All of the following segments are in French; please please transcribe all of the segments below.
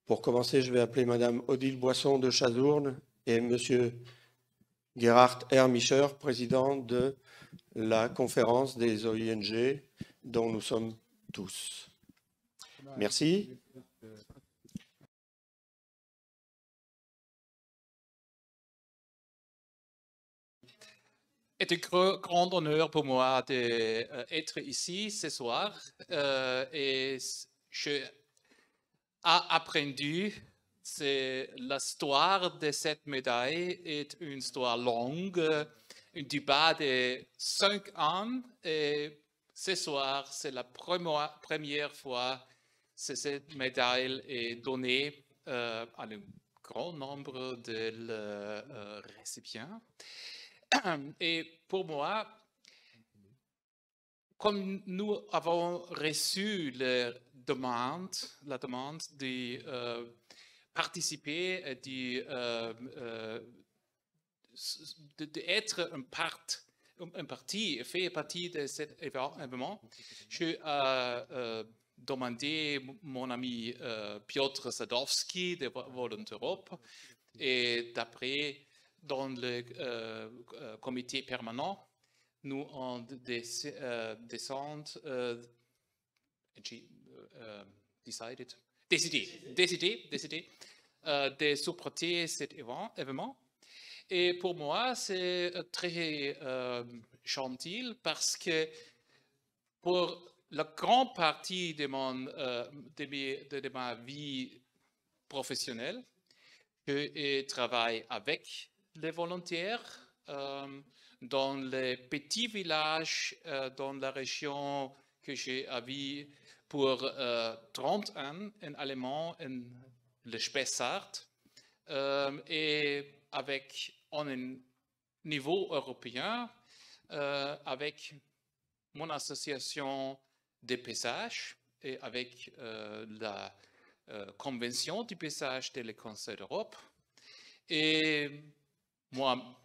Pour commencer, je vais appeler Madame Odile Boisson de Chazourne et Monsieur Gerhard Hermischer, président de la conférence des OING dont nous sommes tous. Merci. C'est un grand honneur pour moi d'être ici ce soir et j'ai appris l'histoire de cette médaille est une histoire longue, un débat de 5 ans et ce soir c'est la première fois que cette médaille est donnée à un grand nombre de récipients. Et pour moi, comme nous avons reçu la demande de participer et d'être un parti, fait partie de cet événement, j'ai demandé mon ami Piotr Sadowski de Volonté Europe et d'après dans le comité permanent, nous avons décidé de supporter cet événement. Et pour moi, c'est très gentil parce que pour la grande partie de ma vie professionnelle, je travaille avec les volontaires dans les petits villages dans la région que j'ai vécu pour 30 ans en allemand, en le Spessart, et avec un niveau européen, avec mon association de paysage et avec la convention du paysage de le Conseil d'Europe. Et moi,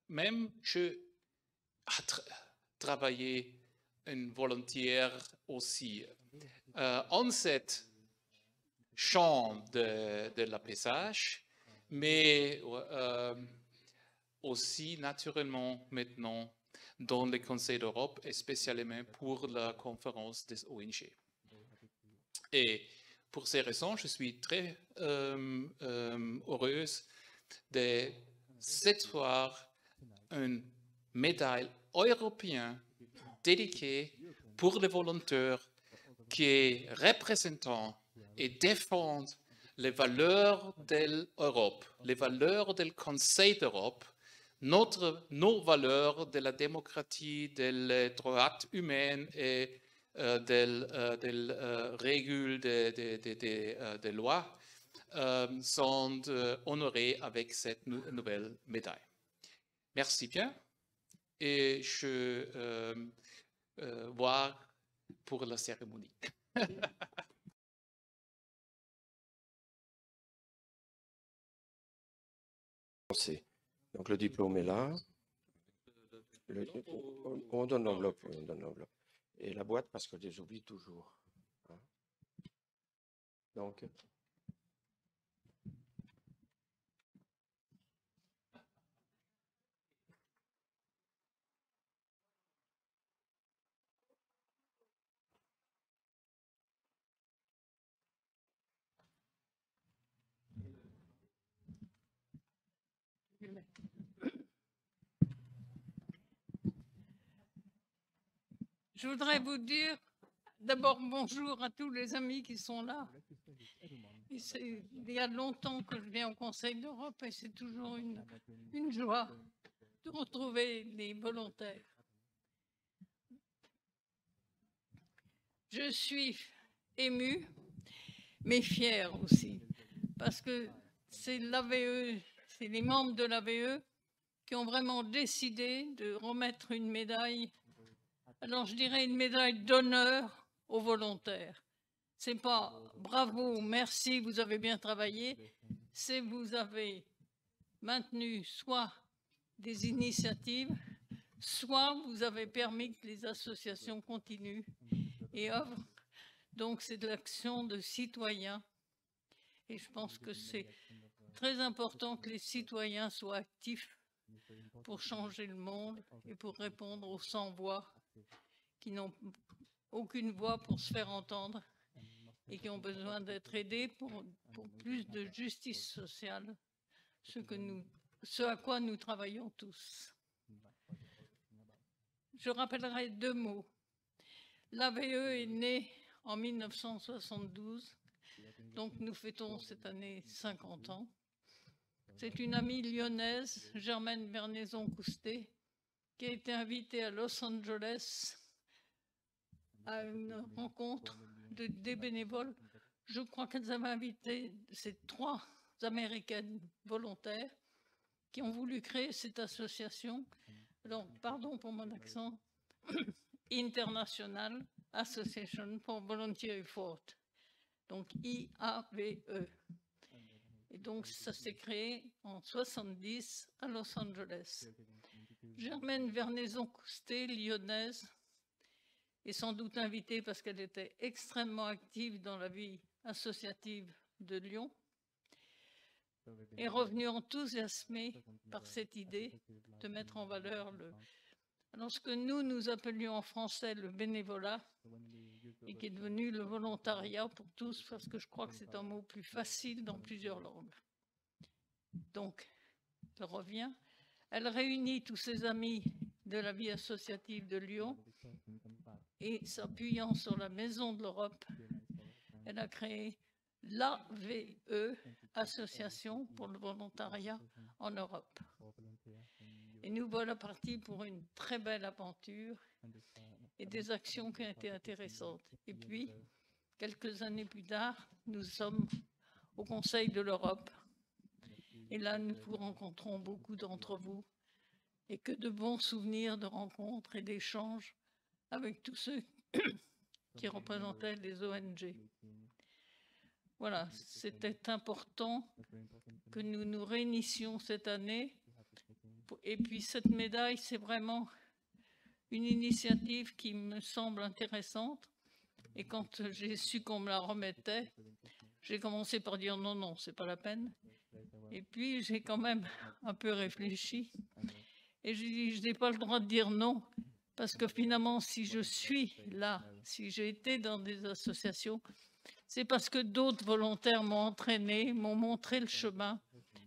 même, je travaillé en volontaire aussi en cette champ de la paysage, mais aussi naturellement maintenant dans le Conseil d'Europe, et spécialement pour la conférence des ONG. Et pour ces raisons, je suis très heureuse de cette soir une médaille européenne dédiée pour les volontaires qui représentent et défendent les valeurs de l'Europe, les valeurs du Conseil d'Europe, nos valeurs de la démocratie, des droits humains et des règles de loi sont honorées avec cette nouvelle médaille. Merci bien et je vois pour la cérémonie. Donc le diplôme est là. On donne l'enveloppe. Et la boîte parce que je les oublie toujours. Donc. Je voudrais vous dire d'abord bonjour à tous les amis qui sont là. Il y a longtemps que je viens au Conseil d'Europe et c'est toujours une joie de retrouver les volontaires. Je suis émue, mais fière aussi, parce que c'est l'AVE, c'est les membres de l'AVE qui ont vraiment décidé de remettre une médaille. Alors, je dirais une médaille d'honneur aux volontaires. C'est pas bravo, merci, vous avez bien travaillé. C'est vous avez maintenu soit des initiatives, soit vous avez permis que les associations continuent et œuvrent Donc, c'est de l'action de citoyens. Et je pense que c'est très important que les citoyens soient actifs pour changer le monde et pour répondre aux sans-voix qui n'ont aucune voix pour se faire entendre et qui ont besoin d'être aidés pour plus de justice sociale, ce à quoi nous travaillons tous. Je rappellerai 2 mots. L'AVE est née en 1972, donc nous fêtons cette année 50 ans. C'est une amie lyonnaise, Germaine Vernaison-Coustet, qui a été invitée à Los Angeles à une rencontre des bénévoles. Je crois qu'elles avaient invité ces 3 Américaines volontaires qui ont voulu créer cette association. Alors, pardon pour mon accent, International Association for Volunteer Effort, donc IAVE. Et donc, ça s'est créé en 70 à Los Angeles. Germaine Vernaison-Coustet, lyonnaise, est sans doute invitée parce qu'elle était extrêmement active dans la vie associative de Lyon, est revenue enthousiasmée par cette idée de mettre en valeur ce que nous appelions en français le bénévolat et qui est devenu le volontariat pour tous, parce que je crois que c'est un mot plus facile dans plusieurs langues. Donc, elle revient. Elle réunit tous ses amis de la vie associative de Lyon et s'appuyant sur la Maison de l'Europe, elle a créé l'AVE, Association pour le volontariat en Europe. Et nous voilà partis pour une très belle aventure et des actions qui ont été intéressantes. Et puis, quelques années plus tard, nous sommes au Conseil de l'Europe. Et là, nous vous rencontrons beaucoup d'entre vous. Et que de bons souvenirs de rencontres et d'échanges avec tous ceux qui représentaient les ONG. Voilà, c'était important que nous nous réunissions cette année. Et puis cette médaille, c'est vraiment une initiative qui me semble intéressante. Et quand j'ai su qu'on me la remettait, j'ai commencé par dire non, non, c'est pas la peine. Et puis j'ai quand même un peu réfléchi. Et j'ai dit, je n'ai pas le droit de dire non, parce que finalement, si je suis là, si j'ai été dans des associations, c'est parce que d'autres volontaires m'ont entraîné, m'ont montré le chemin,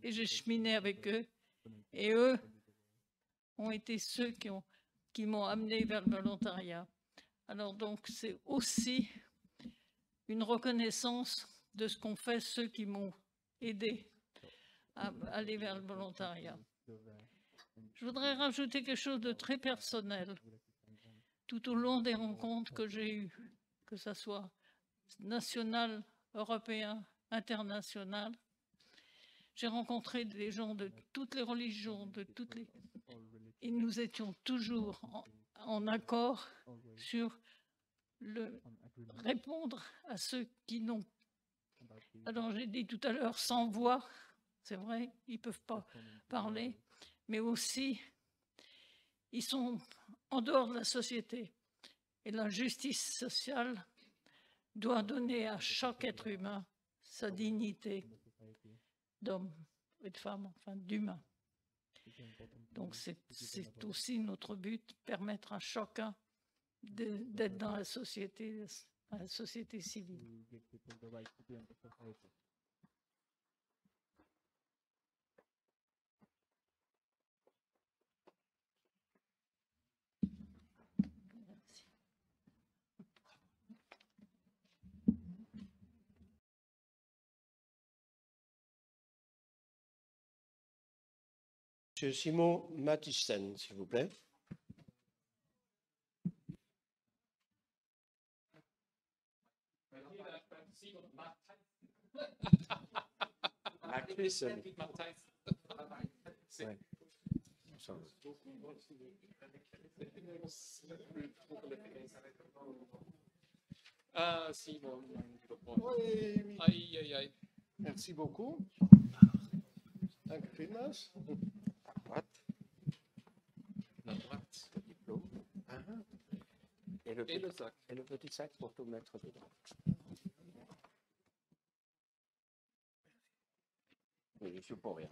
et j'ai cheminé avec eux. Et eux ont été ceux qui m'ont amené vers le volontariat. Alors donc, c'est aussi une reconnaissance de ce qu'ont fait ceux qui m'ont aidé à aller vers le volontariat. Je voudrais rajouter quelque chose de très personnel. Tout au long des rencontres que j'ai eues, que ce soit national, européen, international, j'ai rencontré des gens de toutes les religions, et nous étions toujours en accord sur répondre à ceux qui n'ont. Alors j'ai dit tout à l'heure, sans voix, c'est vrai, ils ne peuvent pas parler, mais aussi, ils sont en dehors de la société. Et la justice sociale doit donner à chaque être humain sa dignité d'homme et de femme, enfin d'humain. Donc c'est aussi notre but, permettre à chacun d'être dans la société civile. Monsieur Simon Mathissen, s'il vous plaît. Mathissen. Ouais. Ah, Simon. Oui. Aïe, aïe, aïe. Merci beaucoup. Danke vielmals. À droite. La droite. Le diplôme. Et Et le sac. Et le petit sac pour tout mettre dedans. Oui, je suis pour rien.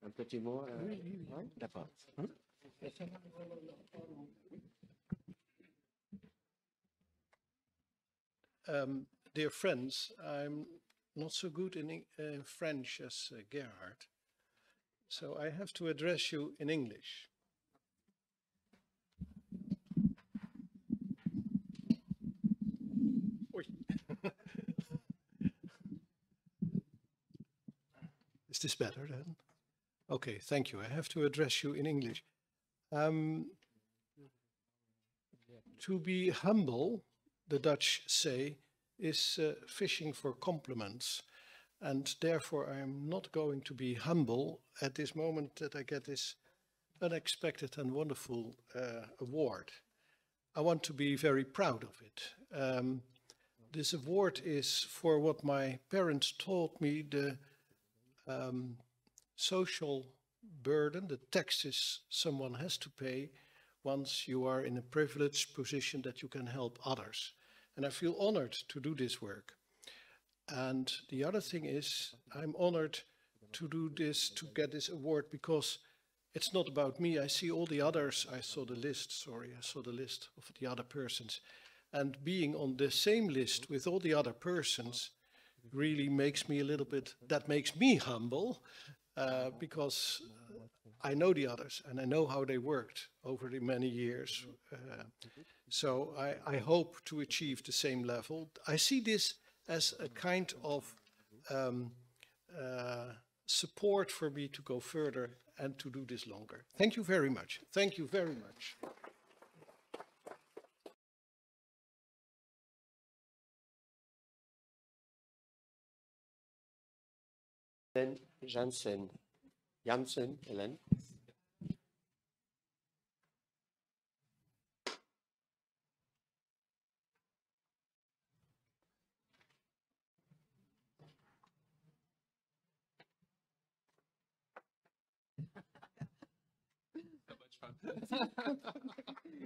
Un petit mot. Oui, d'accord. Dear friends, I'm not so good in French as Gerhard, so I have to address you in English. Oei. Is this better then? Okay, thank you. I have to address you in English. To be humble, the Dutch say, is fishing for compliments. And therefore, I am not going to be humble at this moment that I get this unexpected and wonderful award. I want to be very proud of it. This award is for what my parents taught me, the social burden, the taxes someone has to pay once you are in a privileged position that you can help others. And I feel honored to do this work. And the other thing is, I'm honored to do this, to get this award, because it's not about me. I see all the others. I saw the list of the other persons. And being on the same list with all the other persons really makes me a little bit, that makes me humble, because I know the others and I know how they worked over the many years. So I hope to achieve the same level. I see this as a kind of support for me to go further and to do this longer. Thank you very much. Thank you very much. Then Janssen, Hélène.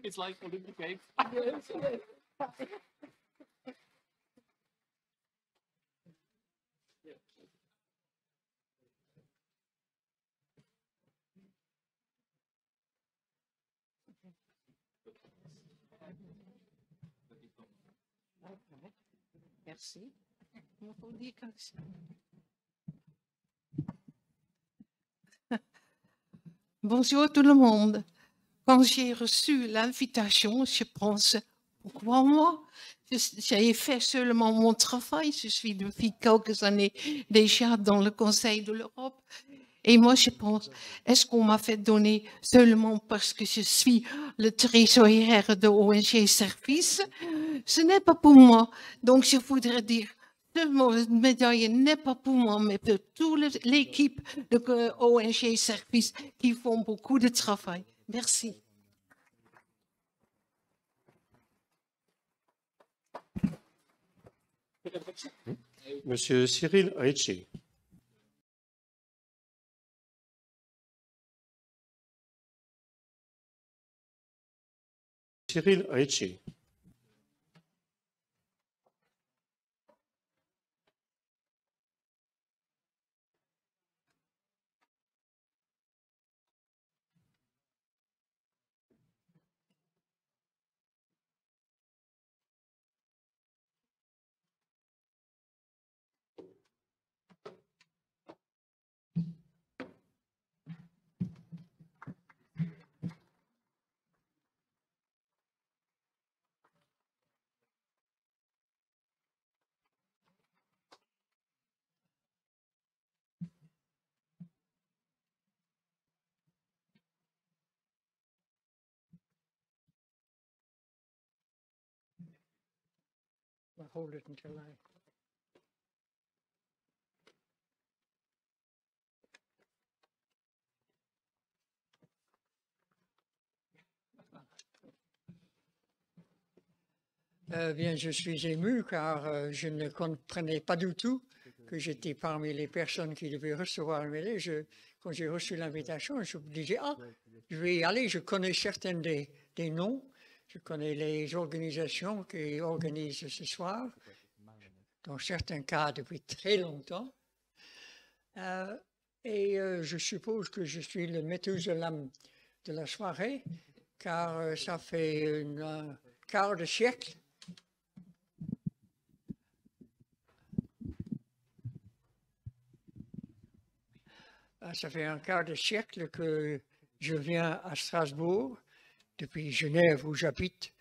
It's like Olympic Games. Merci. Bonjour tout le monde. Quand j'ai reçu l'invitation, je pense, pourquoi moi? J'ai fait seulement mon travail. Je suis depuis quelques années déjà dans le Conseil de l'Europe. Et moi, je pense, est-ce qu'on m'a fait donner seulement parce que je suis le trésorier de ONG Service? Ce n'est pas pour moi. Donc, je voudrais dire, cette médaille n'est pas pour moi, mais pour toute l'équipe de ONG Service qui font beaucoup de travail. Merci. Monsieur Cyril Ritchie. Cyril Ritchie. I'll hold it until I... Bien, je suis ému car je ne comprenais pas du tout que j'étais parmi les personnes qui devaient recevoir le médaille. Quand j'ai reçu l'invitation, je me disais, ah, je vais y aller. Je connais certaines des des noms. Je connais les organisations qui organisent ce soir, dans certains cas depuis très longtemps. Je suppose que je suis le Méthusalem de la soirée, car ça fait un quart de siècle. Ça fait un quart de siècle que je viens à Strasbourg, depuis Genève où j'habite,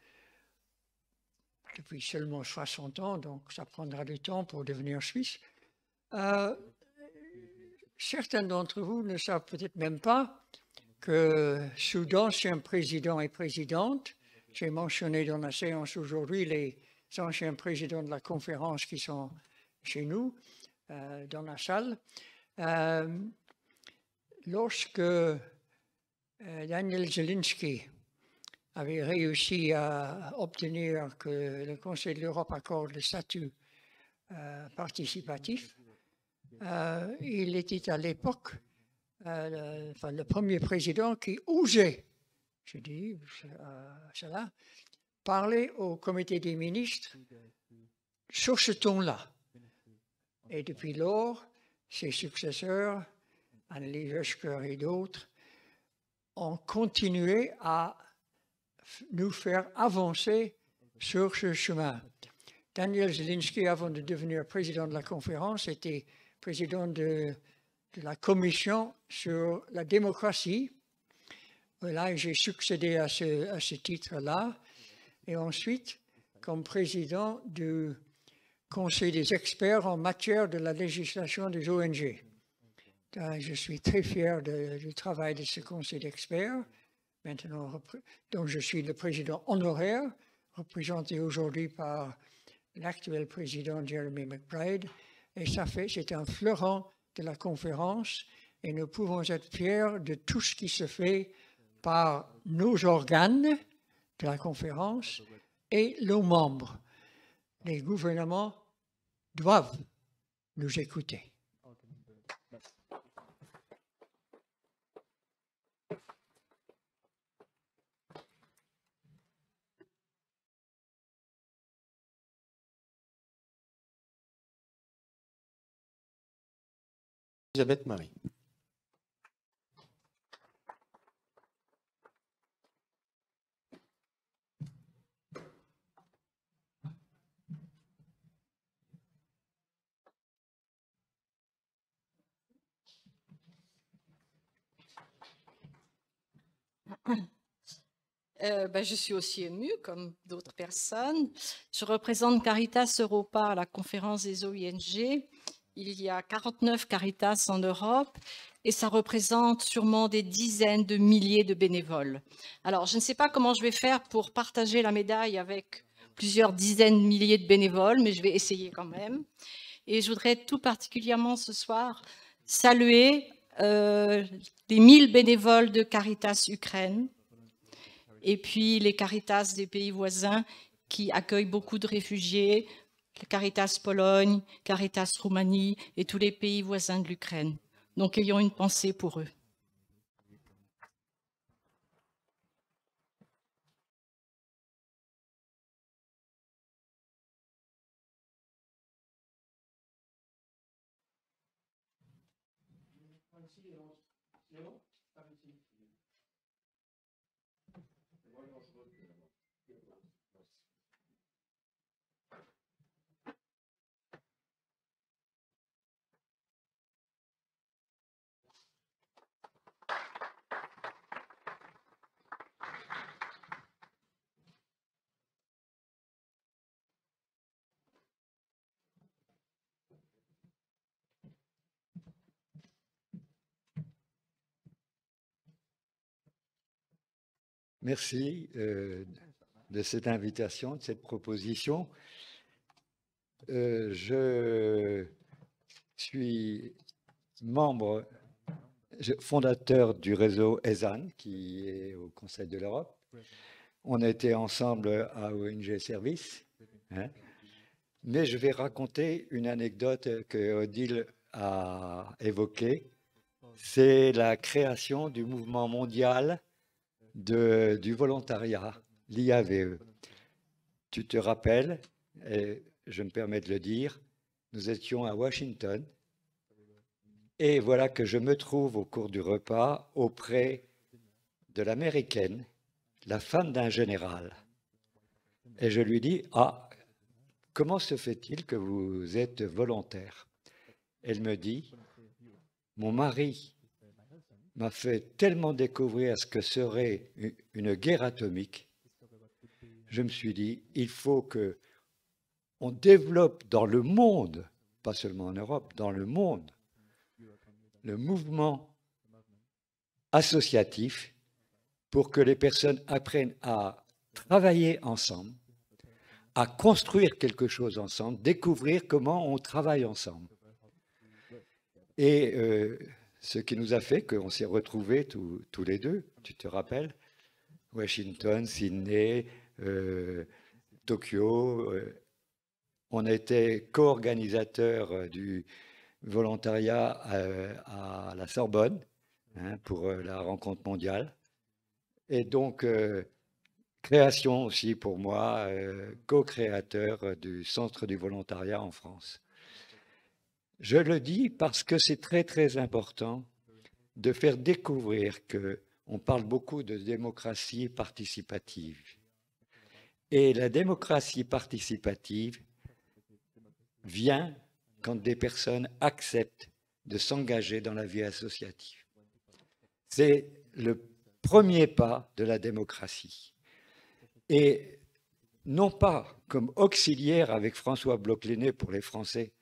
depuis seulement 60 ans, donc ça prendra du temps pour devenir suisse. Certains d'entre vous ne savent peut-être même pas que sous d'anciens présidents et présidentes, j'ai mentionné dans la séance aujourd'hui les anciens présidents de la conférence qui sont chez nous, dans la salle. Lorsque Daniel Zelensky avait réussi à obtenir que le Conseil de l'Europe accorde le statut participatif, il était à l'époque le premier président qui osait, je dis cela, parler au comité des ministres sur ce ton-là. Et depuis lors, ses successeurs, Annelies Höschker et d'autres, ont continué à nous faire avancer sur ce chemin. Daniel Zelensky, avant de devenir président de la conférence, était président de la commission sur la démocratie. Là, j'ai succédé à ce titre-là. Et ensuite, comme président du Conseil des experts en matière de la législation des ONG. Je suis très fier du travail de ce Conseil d'experts. Maintenant, donc je suis le président honoraire, représenté aujourd'hui par l'actuel président Jeremy McBride. Et c'est un fleuron de la conférence. Et nous pouvons être fiers de tout ce qui se fait par nos organes de la conférence et nos membres. Les gouvernements doivent nous écouter. Elisabeth Marie. Je suis aussi émue, comme d'autres personnes. Je représente Caritas Europa à la conférence des ONG. Il y a 49 Caritas en Europe et ça représente sûrement des dizaines de milliers de bénévoles. Alors, je ne sais pas comment je vais faire pour partager la médaille avec plusieurs dizaines de milliers de bénévoles, mais je vais essayer quand même. Et je voudrais tout particulièrement ce soir saluer les 1000 bénévoles de Caritas Ukraine, et puis les Caritas des pays voisins qui accueillent beaucoup de réfugiés, Caritas Pologne, Caritas Roumanie et tous les pays voisins de l'Ukraine. Donc, ayons une pensée pour eux. Merci de cette invitation, de cette proposition. Je suis membre, fondateur du réseau ESAN, qui est au Conseil de l'Europe. On était ensemble à ONG Service. Mais je vais raconter une anecdote que Odile a évoquée. C'est la création du mouvement mondial du volontariat, l'IAVE. Tu te rappelles, et je me permets de le dire, nous étions à Washington et voilà que je me trouve au cours du repas auprès de l'américaine, la femme d'un général. Et je lui dis, ah, comment se fait-il que vous êtes volontaire? Elle me dit, mon mari m'a fait tellement découvrir ce que serait une guerre atomique. Je me suis dit, il faut que on développe dans le monde, pas seulement en Europe, dans le monde, le mouvement associatif pour que les personnes apprennent à travailler ensemble, à construire quelque chose ensemble, découvrir comment on travaille ensemble. Et ce qui nous a fait qu'on s'est retrouvés tous les deux, tu te rappelles, Washington, Sydney, Tokyo. On a été co-organisateurs du volontariat à la Sorbonne pour la rencontre mondiale. Et donc, création aussi pour moi, co-créateur du Centre du volontariat en France. Je le dis parce que c'est très, très important de faire découvrir qu'on parle beaucoup de démocratie participative. Et la démocratie participative vient quand des personnes acceptent de s'engager dans la vie associative. C'est le premier pas de la démocratie. Et non pas comme auxiliaire avec François Bloch-Lenné pour les Français,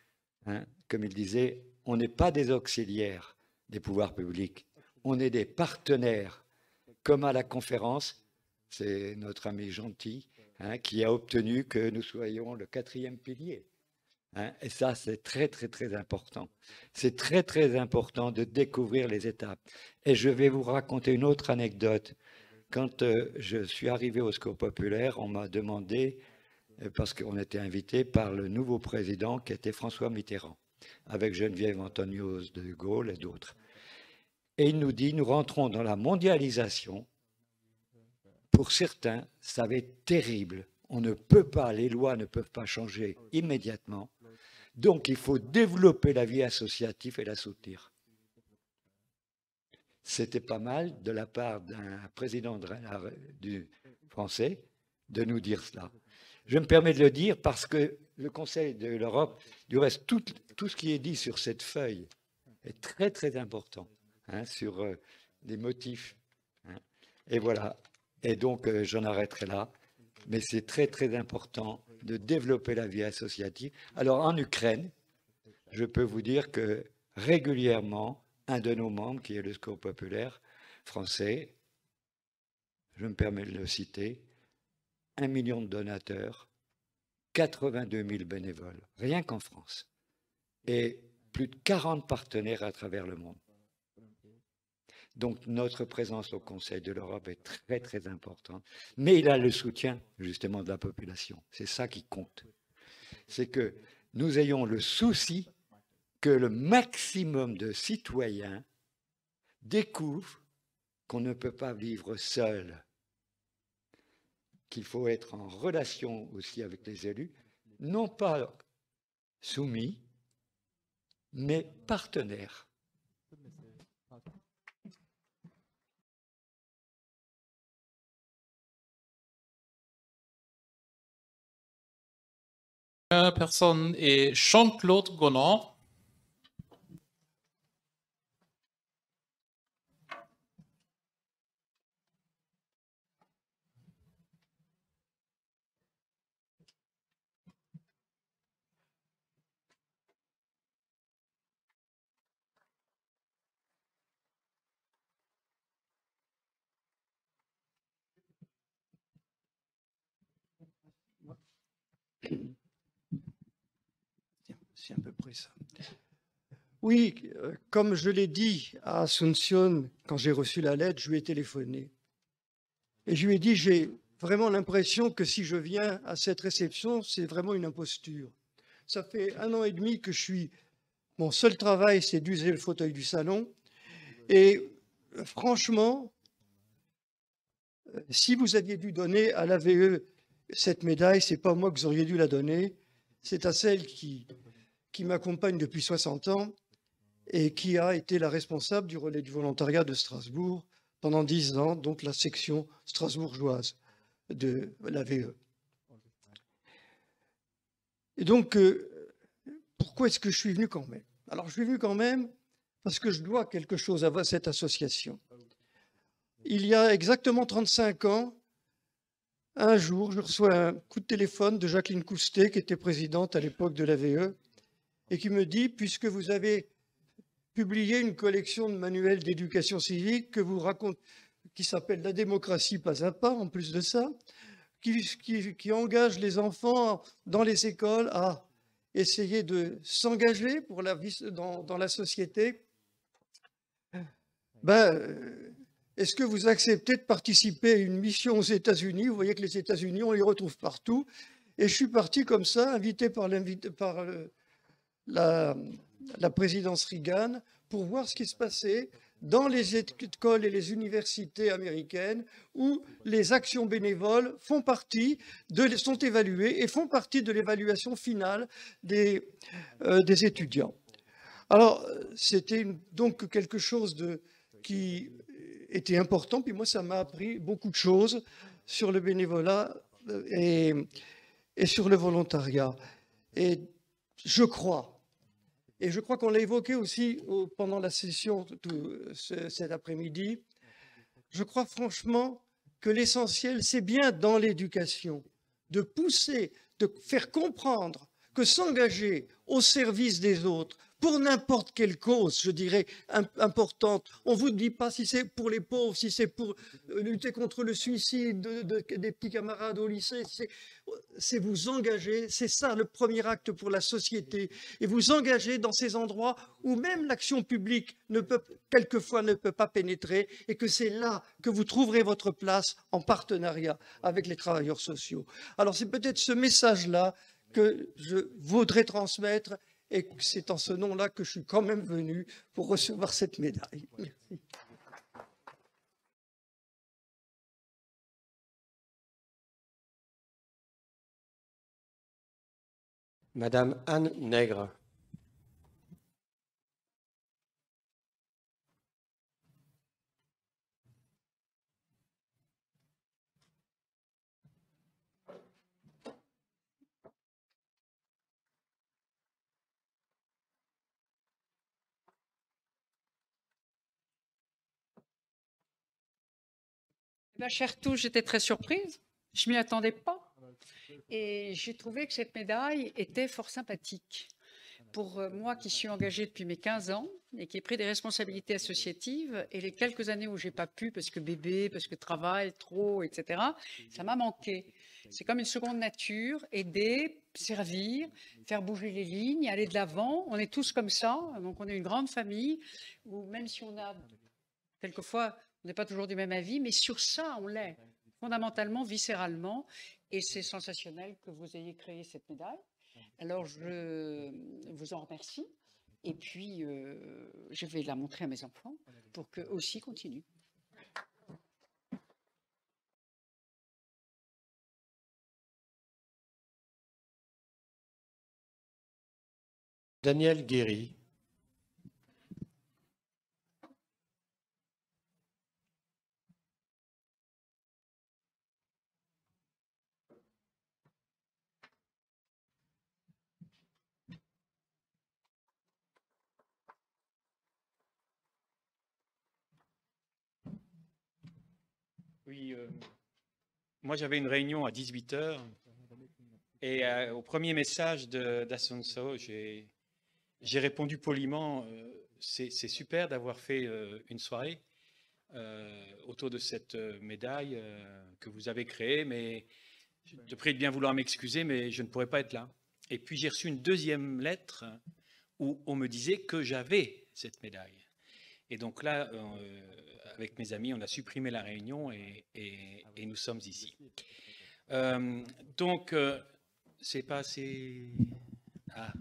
comme il disait, on n'est pas des auxiliaires des pouvoirs publics, on est des partenaires, comme à la conférence, c'est notre ami Gentil qui a obtenu que nous soyons le 4e pilier. Et ça, c'est très, très, très important. C'est très, très important de découvrir les étapes. Et je vais vous raconter une autre anecdote. Quand je suis arrivé au Secours populaire, on m'a demandé, parce qu'on était invité par le nouveau président qui était François Mitterrand, avec Geneviève Antonios de Gaulle et d'autres. Et il nous dit, nous rentrons dans la mondialisation. Pour certains, ça va être terrible. On ne peut pas, les lois ne peuvent pas changer immédiatement. Donc, il faut développer la vie associative et la soutenir. C'était pas mal de la part d'un président du français de nous dire cela. Je me permets de le dire parce que le Conseil de l'Europe, du reste, tout ce qui est dit sur cette feuille est très, très important, sur les motifs. Et voilà. Et donc, j'en arrêterai là. Mais c'est très, très important de développer la vie associative. Alors, en Ukraine, je peux vous dire que régulièrement, un de nos membres, qui est le Secours populaire français, je me permets de le citer, 1 million de donateurs, 82 000 bénévoles, rien qu'en France, et plus de 40 partenaires à travers le monde. Donc, notre présence au Conseil de l'Europe est très, très importante. Mais il a le soutien, justement, de la population. C'est ça qui compte. C'est que nous ayons le souci que le maximum de citoyens découvrent qu'on ne peut pas vivre seul, qu'il faut être en relation aussi avec les élus, non pas soumis, mais partenaires. Personne est Jean-Claude Gonan. C'est à peu près ça. Oui, comme je l'ai dit à Asuncion, quand j'ai reçu la lettre, je lui ai téléphoné. Et je lui ai dit, j'ai vraiment l'impression que si je viens à cette réception, c'est vraiment une imposture. Ça fait 1 an et demi que je suis... Mon seul travail, c'est d'user le fauteuil du salon. Et franchement, si vous aviez dû donner à l'AVE cette médaille, c'est pas moi que vous auriez dû la donner, c'est à celle qui m'accompagne depuis 60 ans et qui a été la responsable du relais du volontariat de Strasbourg pendant 10 ans, donc la section strasbourgeoise de l'AVE. Et donc, pourquoi est-ce que je suis venu quand même? Alors, je suis venu quand même parce que je dois quelque chose à cette association. Il y a exactement 35 ans, un jour, je reçois un coup de téléphone de Jacqueline Coustet, qui était présidente à l'époque de l'AVE, et qui me dit, puisque vous avez publié une collection de manuels d'éducation civique que vous racontez, qui s'appelle La démocratie pas à pas, en plus de ça, qui engage les enfants dans les écoles à essayer de s'engager pour la vie dans la société, est-ce que vous acceptez de participer à une mission aux États-Unis? Vous voyez que les États-Unis, on les retrouve partout. Et je suis parti comme ça, invité par la présidence Reagan, pour voir ce qui se passait dans les écoles et les universités américaines, où les actions bénévoles sont évaluées et font partie de l'évaluation finale des étudiants. Alors, c'était donc quelque chose qui était important, puis moi, ça m'a appris beaucoup de choses sur le bénévolat et sur le volontariat. Et je crois qu'on l'a évoqué aussi pendant la session cet après-midi, je crois franchement que l'essentiel, c'est bien dans l'éducation, de pousser, de faire comprendre que s'engager au service des autres, pour n'importe quelle cause, je dirais, importante. On ne vous dit pas si c'est pour les pauvres, si c'est pour lutter contre le suicide des petits camarades au lycée. C'est vous engager, c'est ça le premier acte pour la société. Et vous engager dans ces endroits où même l'action publique quelquefois ne peut pas pénétrer, et que c'est là que vous trouverez votre place en partenariat avec les travailleurs sociaux. Alors c'est peut-être ce message-là que je voudrais transmettre, et c'est en ce nom-là que je suis quand même venu pour recevoir cette médaille. Merci. Madame Anne Nègre. Chère tous, j'étais très surprise. Je ne m'y attendais pas. Et j'ai trouvé que cette médaille était fort sympathique. Pour moi qui suis engagée depuis mes 15 ans et qui ai pris des responsabilités associatives, et les quelques années où je n'ai pas pu, parce que bébé, parce que travail, trop, etc., ça m'a manqué. C'est comme une seconde nature, aider, servir, faire bouger les lignes, aller de l'avant. On est tous comme ça, donc on est une grande famille, où même si on a quelquefois... On n'est pas toujours du même avis, mais sur ça, on l'est, fondamentalement, viscéralement. Et c'est sensationnel que vous ayez créé cette médaille. Alors, je vous en remercie. Et puis, je vais la montrer à mes enfants pour qu'eux aussi continuent. Daniel Guéry. Oui, moi j'avais une réunion à 18h et au premier message d'Assunção, j'ai répondu poliment, c'est super d'avoir fait une soirée autour de cette médaille que vous avez créée, mais je te prie de bien vouloir m'excuser, mais je ne pourrais pas être là. Et puis j'ai reçu une deuxième lettre où on me disait que j'avais cette médaille. Et donc là, avec mes amis, on a supprimé la réunion et nous sommes ici. Donc, c'est pas assez... Ah.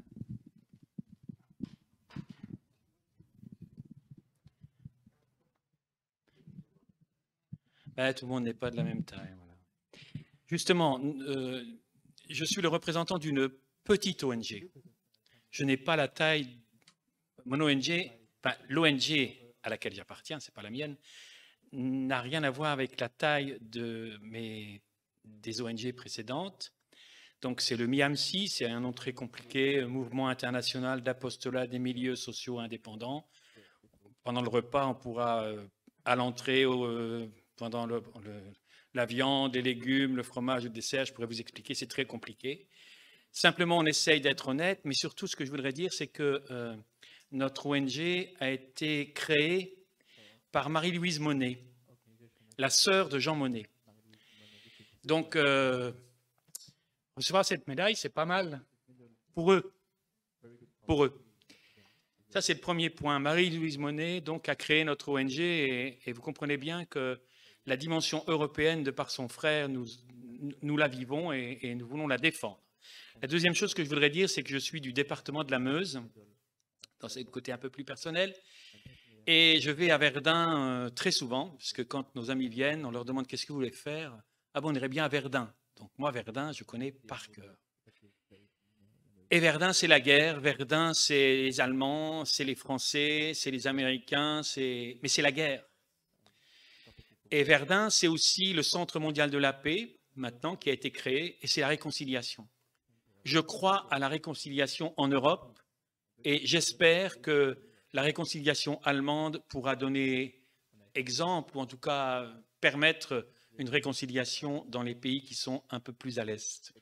Tout le monde n'est pas de la même taille. Voilà. Justement, je suis le représentant d'une petite ONG. Je n'ai pas la taille. Mon ONG, enfin, l'ONG à laquelle j'appartiens, ce n'est pas la mienne, n'a rien à voir avec la taille des ONG précédentes. Donc, c'est le MIAMSI, c'est un nom très compliqué, Mouvement international d'apostolat des milieux sociaux indépendants. Pendant le repas, on pourra, à l'entrée, pendant la viande, les légumes, le fromage, le dessert, je pourrais vous expliquer, c'est très compliqué. Simplement, on essaye d'être honnête, mais surtout, ce que je voudrais dire, c'est que notre ONG a été créée par Marie-Louise Monet, la sœur de Jean Monnet. Donc, recevoir cette médaille, c'est pas mal pour eux. Pour eux. Ça, c'est le premier point. Marie-Louise Monet donc, a créé notre ONG et vous comprenez bien que la dimension européenne, de par son frère, nous la vivons et nous voulons la défendre. La deuxième chose que je voudrais dire, c'est que je suis du département de la Meuse, dans ce côté un peu plus personnel, et je vais à Verdun très souvent, parce que quand nos amis viennent, on leur demande qu'est-ce que vous voulez faire. Ah bon, on irait bien à Verdun. Donc moi, Verdun, je connais par cœur. Et Verdun, c'est la guerre. Verdun, c'est les Allemands, c'est les Français, c'est les Américains, mais c'est la guerre. Et Verdun, c'est aussi le Centre mondial de la paix, maintenant, qui a été créé, et c'est la réconciliation. Je crois à la réconciliation en Europe, et j'espère que la réconciliation allemande pourra donner exemple, ou en tout cas permettre une réconciliation dans les pays qui sont un peu plus à l'Est.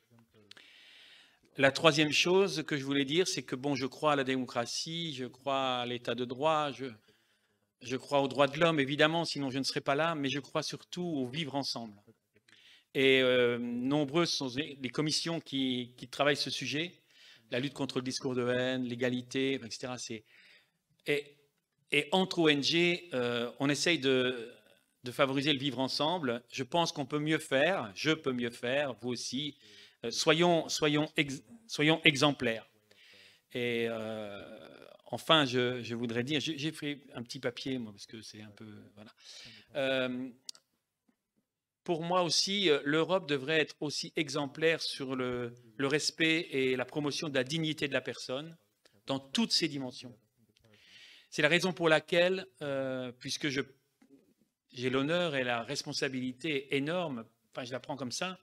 La troisième chose que je voulais dire, c'est que bon, je crois à la démocratie, je crois à l'état de droit, je crois aux droits de l'homme, évidemment, sinon je ne serais pas là, mais je crois surtout au vivre ensemble. Et nombreuses sont les commissions qui travaillent ce sujet, la lutte contre le discours de haine, l'égalité, etc. Et entre ONG, on essaye de favoriser le vivre ensemble. Je pense qu'on peut mieux faire, je peux mieux faire, vous aussi. Soyons exemplaires. Et enfin, je voudrais dire, j'ai fait un petit papier, moi, parce que c'est un peu... Voilà. Pour moi aussi, l'Europe devrait être aussi exemplaire sur le respect et la promotion de la dignité de la personne dans toutes ses dimensions. C'est la raison pour laquelle, puisque j'ai l'honneur et la responsabilité énorme, enfin je la prends comme ça,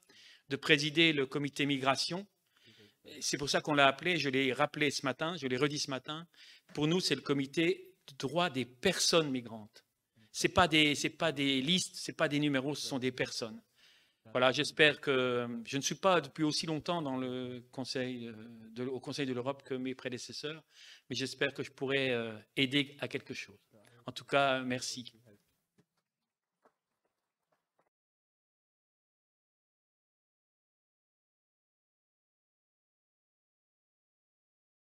de présider le comité migration. C'est pour ça qu'on l'a appelé, je l'ai rappelé ce matin, je l'ai redit ce matin. Pour nous, c'est le comité de droit des personnes migrantes. Ce n'est pas des listes, ce n'est pas des numéros, ce sont des personnes. Voilà, j'espère que je ne suis pas depuis aussi longtemps dans au Conseil de l'Europe que mes prédécesseurs, mais j'espère que je pourrai aider à quelque chose. En tout cas, merci.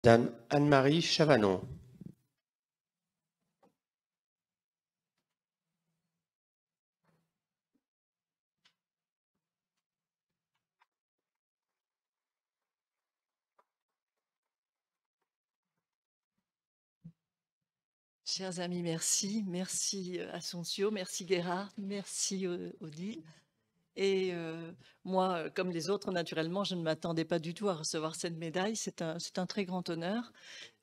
Madame Anne-Marie Chavanon. Chers amis, merci. Merci Assuncio, merci Gérard, merci Odile. Et moi, comme les autres, naturellement, je ne m'attendais pas du tout à recevoir cette médaille. C'est un très grand honneur.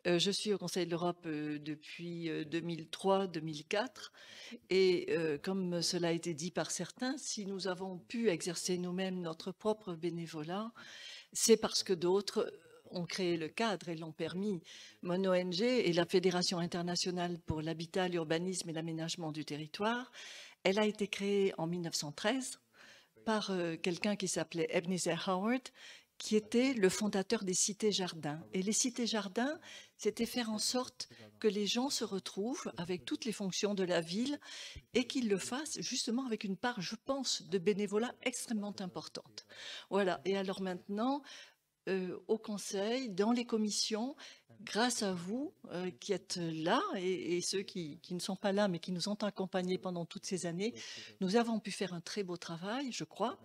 Je suis au Conseil de l'Europe depuis 2003-2004. Et comme cela a été dit par certains, si nous avons pu exercer nous-mêmes notre propre bénévolat, c'est parce que d'autres ont créé le cadre et l'ont permis. Mon ONG et la Fédération internationale pour l'habitat, l'urbanisme et l'aménagement du territoire, elle a été créée en 1913 par quelqu'un qui s'appelait Ebenezer Howard, qui était le fondateur des cités-jardins. Et les cités-jardins, c'était faire en sorte que les gens se retrouvent avec toutes les fonctions de la ville et qu'ils le fassent justement avec une part, je pense, de bénévolat extrêmement importante. Voilà. Et alors maintenant, au Conseil, dans les commissions, grâce à vous qui êtes là et ceux qui ne sont pas là mais qui nous ont accompagnés pendant toutes ces années, nous avons pu faire un très beau travail, je crois.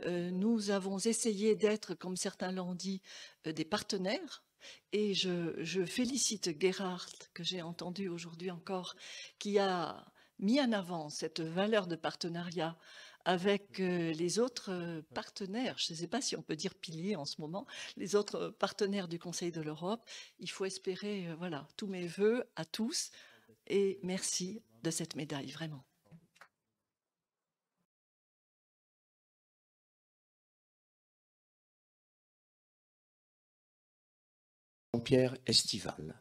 Nous avons essayé d'être, comme certains l'ont dit, des partenaires. Et je félicite Gérard, que j'ai entendu aujourd'hui encore, qui a mis en avant cette valeur de partenariat avec les autres partenaires, je ne sais pas si on peut dire piliers en ce moment, les autres partenaires du Conseil de l'Europe. Il faut espérer, voilà, tous mes vœux à tous et merci de cette médaille, vraiment. Jean-Pierre Estival.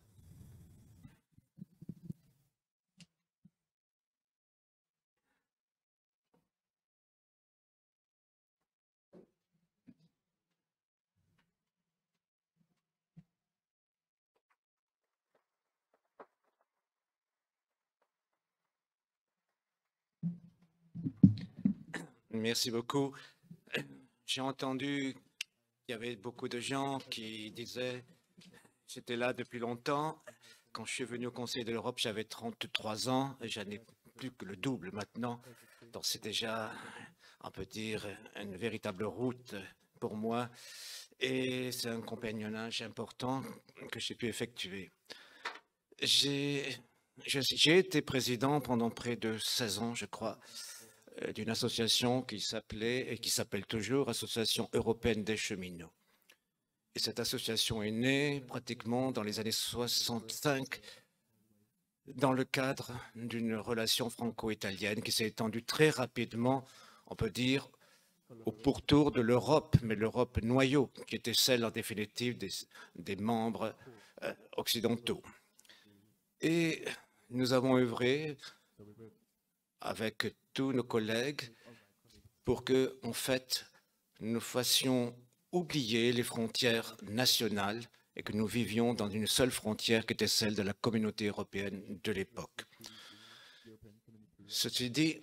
Merci beaucoup. J'ai entendu qu'il y avait beaucoup de gens qui disaient « j'étais là depuis longtemps ». Quand je suis venu au Conseil de l'Europe, j'avais 33 ans et j'en ai plus que le double maintenant. Donc c'est déjà, on peut dire, une véritable route pour moi. Et c'est un compagnonnage important que j'ai pu effectuer. J'ai été président pendant près de 16 ans, je crois, d'une association qui s'appelait et qui s'appelle toujours Association européenne des cheminots. Et cette association est née pratiquement dans les années 65 dans le cadre d'une relation franco-italienne qui s'est étendue très rapidement, on peut dire, au pourtour de l'Europe, mais l'Europe noyau, qui était celle en définitive des membres occidentaux. Et nous avons œuvré avec tous nos collègues pour que, en fait, nous fassions oublier les frontières nationales et que nous vivions dans une seule frontière qui était celle de la communauté européenne de l'époque. Ceci dit,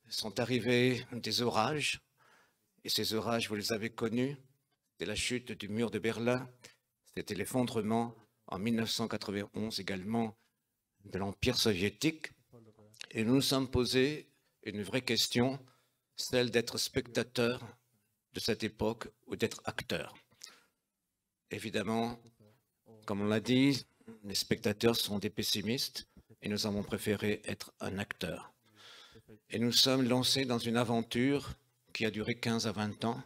sont arrivés des orages, et ces orages, vous les avez connus, c'était la chute du mur de Berlin, c'était l'effondrement en 1991 également de l'Empire soviétique, et nous nous sommes posé une vraie question, celle d'être spectateur de cette époque ou d'être acteur. Évidemment, comme on l'a dit, les spectateurs sont des pessimistes et nous avons préféré être un acteur. Et nous sommes lancés dans une aventure qui a duré 15 à 20 ans,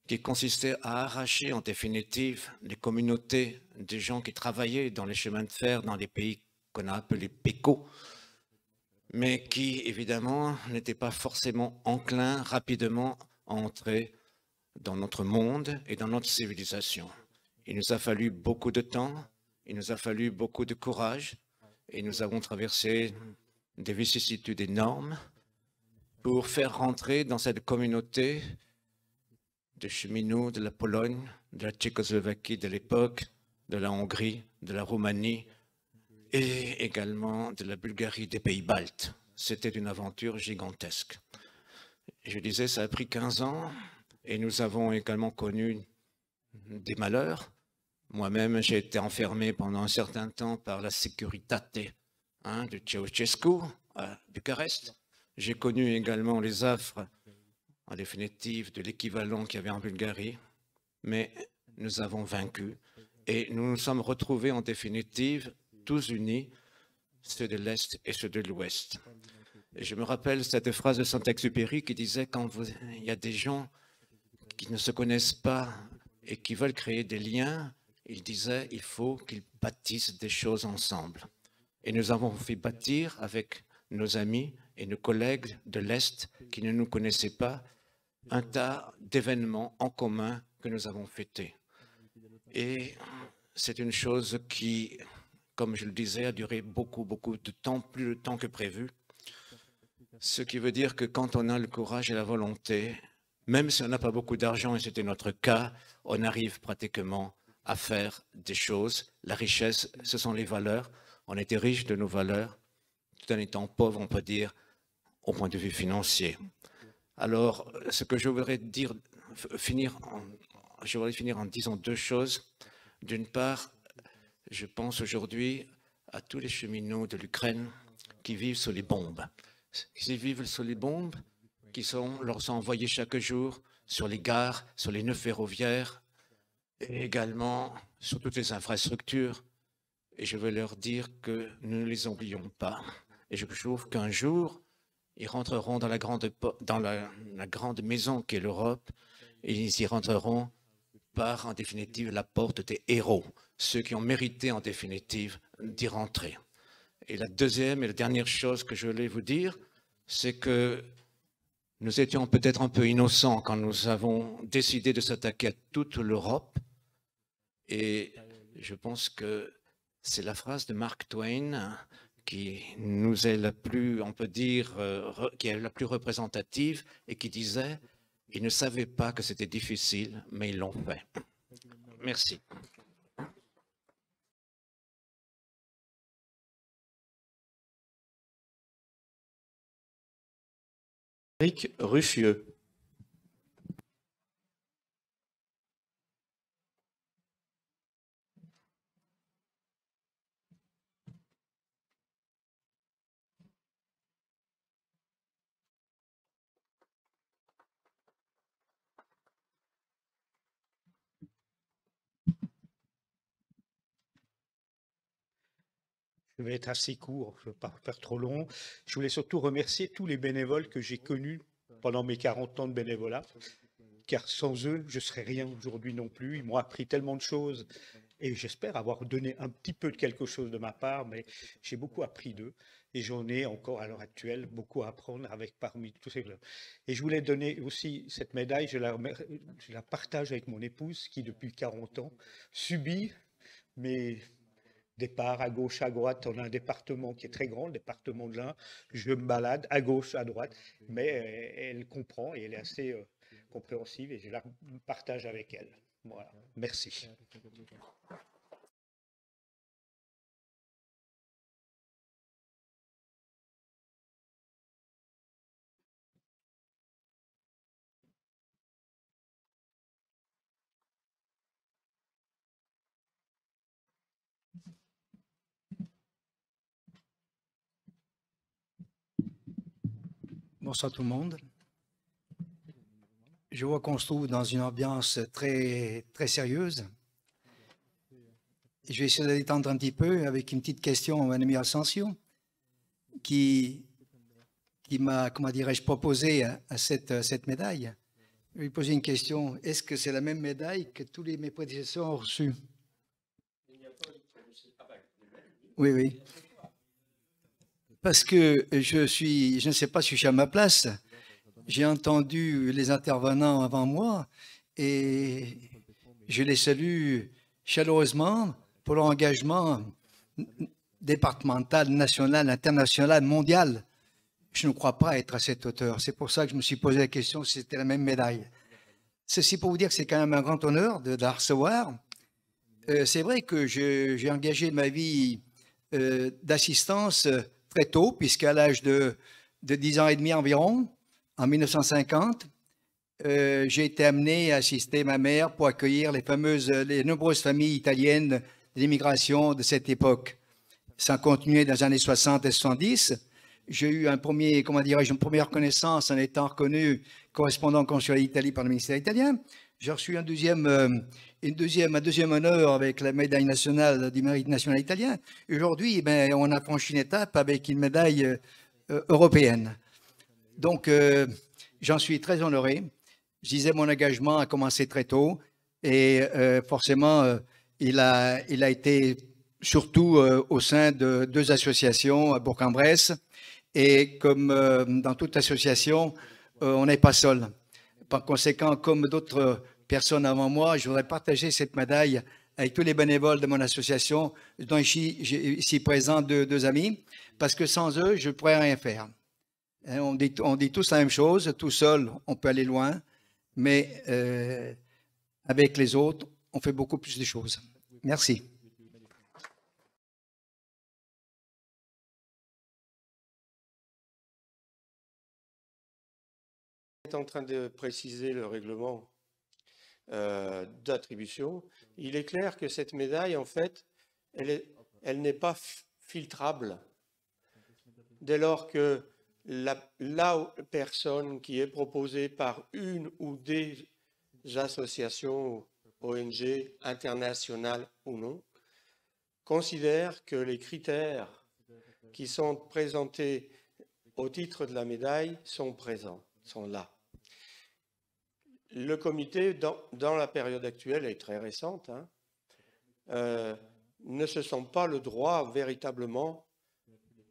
qui consistait à arracher en définitive les communautés des gens qui travaillaient dans les chemins de fer dans les pays qu'on a appelés PECO, mais qui évidemment n'étaient pas forcément enclins rapidement à entrer dans notre monde et dans notre civilisation. Il nous a fallu beaucoup de temps, il nous a fallu beaucoup de courage et nous avons traversé des vicissitudes énormes pour faire rentrer dans cette communauté de cheminots de la Pologne, de la Tchécoslovaquie de l'époque, de la Hongrie, de la Roumanie et également de la Bulgarie, des pays baltes. C'était une aventure gigantesque. Je disais, ça a pris 15 ans et nous avons également connu des malheurs. Moi-même, j'ai été enfermé pendant un certain temps par la Securitate de Ceausescu à Bucarest. J'ai connu également les affres, en définitive, de l'équivalent qu'il y avait en Bulgarie, mais nous avons vaincu et nous nous sommes retrouvés en définitive tous unis, ceux de l'Est et ceux de l'Ouest. Et je me rappelle cette phrase de Saint-Exupéry qui disait quand il y a des gens qui ne se connaissent pas et qui veulent créer des liens, il disait il faut qu'ils bâtissent des choses ensemble. Et nous avons fait bâtir avec nos amis et nos collègues de l'Est qui ne nous connaissaient pas un tas d'événements en commun que nous avons fêtés. Et c'est une chose qui, comme je le disais, a duré beaucoup de temps, plus de temps que prévu. Ce qui veut dire que quand on a le courage et la volonté, même si on n'a pas beaucoup d'argent, et c'était notre cas, on arrive pratiquement à faire des choses. La richesse, ce sont les valeurs. On était riche de nos valeurs, tout en étant pauvre, on peut dire, au point de vue financier. Alors, ce que je voudrais finir en disant deux choses. D'une part, je pense aujourd'hui à tous les cheminots de l'Ukraine qui vivent sous les bombes. Qui vivent sous les bombes qui leur sont envoyées chaque jour sur les gares, sur les nœuds ferroviaires et également sur toutes les infrastructures. Et je veux leur dire que nous ne les oublions pas Et je trouve qu'un jour, ils rentreront dans la grande maison qu'est l'Europe, et ils y rentreront par, en définitive, la porte des héros, ceux qui ont mérité, en définitive, d'y rentrer. Et la deuxième et la dernière chose que je voulais vous dire, c'est que nous étions peut-être un peu innocents quand nous avons décidé de s'attaquer à toute l'Europe. Et je pense que c'est la phrase de Mark Twain qui nous est la plus, on peut dire, qui est la plus représentative et qui disait « Ils ne savaient pas que c'était difficile, mais ils l'ont fait ». Merci. Éric Ruffieux. Je vais être assez court, je ne veux pas faire trop long. Je voulais surtout remercier tous les bénévoles que j'ai connus pendant mes 40 ans de bénévolat, car sans eux, je ne serais rien aujourd'hui non plus. Ils m'ont appris tellement de choses et j'espère avoir donné un petit peu de quelque chose de ma part, mais j'ai beaucoup appris d'eux et j'en ai encore à l'heure actuelle beaucoup à apprendre avec parmi tous ces gens. Et je voulais donner aussi cette médaille, je la partage avec mon épouse qui depuis 40 ans subit mes départ à gauche, à droite. On a un département qui est très grand, le département de l'Ain. Je me balade à gauche, à droite, mais elle comprend et elle est assez compréhensive et je la partage avec elle. Voilà, merci. Bonsoir tout le monde. Je vois qu'on se trouve dans une ambiance très, très sérieuse. Je vais essayer de détendre un petit peu avec une petite question à mon ami Asensio qui m'a, comment dirais-je, proposé à cette médaille. Je vais lui poser une question. Est-ce que c'est la même médaille que tous mes prédécesseurs ont reçue? Oui, oui. Parce que je ne sais pas si je suis à ma place. J'ai entendu les intervenants avant moi et je les salue chaleureusement pour leur engagement départemental, national, international, mondial. Je ne crois pas être à cette hauteur. C'est pour ça que je me suis posé la question si c'était la même médaille. Ceci pour vous dire que c'est quand même un grand honneur de la recevoir. C'est vrai que j'ai engagé ma vie d'assistance très tôt, puisqu'à l'âge de 10 ans et demi environ, en 1950, j'ai été amené à assister ma mère pour accueillir les nombreuses familles italiennes de l'immigration de cette époque. Ça a continué dans les années 60 et 70. J'ai eu une première reconnaissance en étant reconnu correspondant consulat d'Italie par le ministère italien. J'ai reçu un deuxième honneur avec la médaille nationale du mérite national italien. Aujourd'hui, on a franchi une étape avec une médaille européenne. Donc, j'en suis très honoré. Je disais, mon engagement a commencé très tôt et forcément, il a été surtout au sein de 2 associations à Bourg-en-Bresse. Et comme dans toute association, on n'est pas seul. Par conséquent, comme d'autres personnes avant moi, je voudrais partager cette médaille avec tous les bénévoles de mon association, dont ici présents 2 amis, parce que sans eux, je ne pourrais rien faire. On dit tous la même chose, tout seul, on peut aller loin, mais avec les autres, on fait beaucoup plus de choses. Merci. On est en train de préciser le règlement d'attribution. Il est clair que cette médaille, en fait, elle n'est pas filtrable. Dès lors que la personne qui est proposée par une ou des associations ONG, internationales ou non, considère que les critères qui sont présentés au titre de la médaille sont présents, sont là. Le comité, dans la période actuelle, et très récente, hein, ne se sent pas le droit véritablement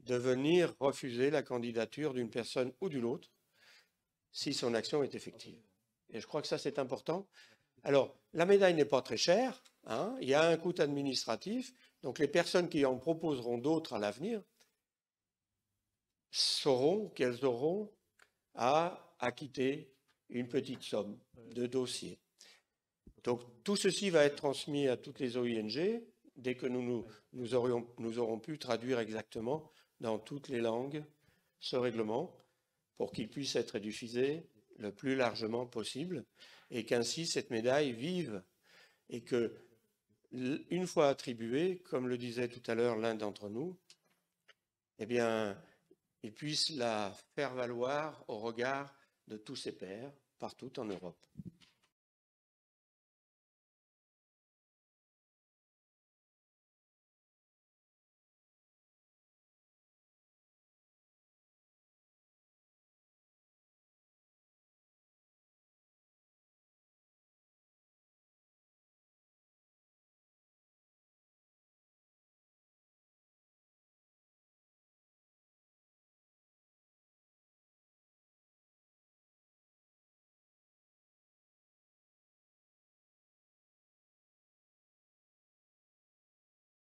de venir refuser la candidature d'une personne ou d'une autre si son action est effective. Et je crois que ça, c'est important. Alors, la médaille n'est pas très chère, hein, il y a un coût administratif, donc les personnes qui en proposeront d'autres à l'avenir sauront qu'elles auront à acquitter une petite somme de dossiers. Donc, tout ceci va être transmis à toutes les OING dès que nous aurons pu traduire exactement dans toutes les langues ce règlement pour qu'il puisse être diffusé le plus largement possible et qu'ainsi cette médaille vive et que, une fois attribuée, comme le disait tout à l'heure l'un d'entre nous, eh bien, il puisse la faire valoir au regard de tous ses pairs partout en Europe.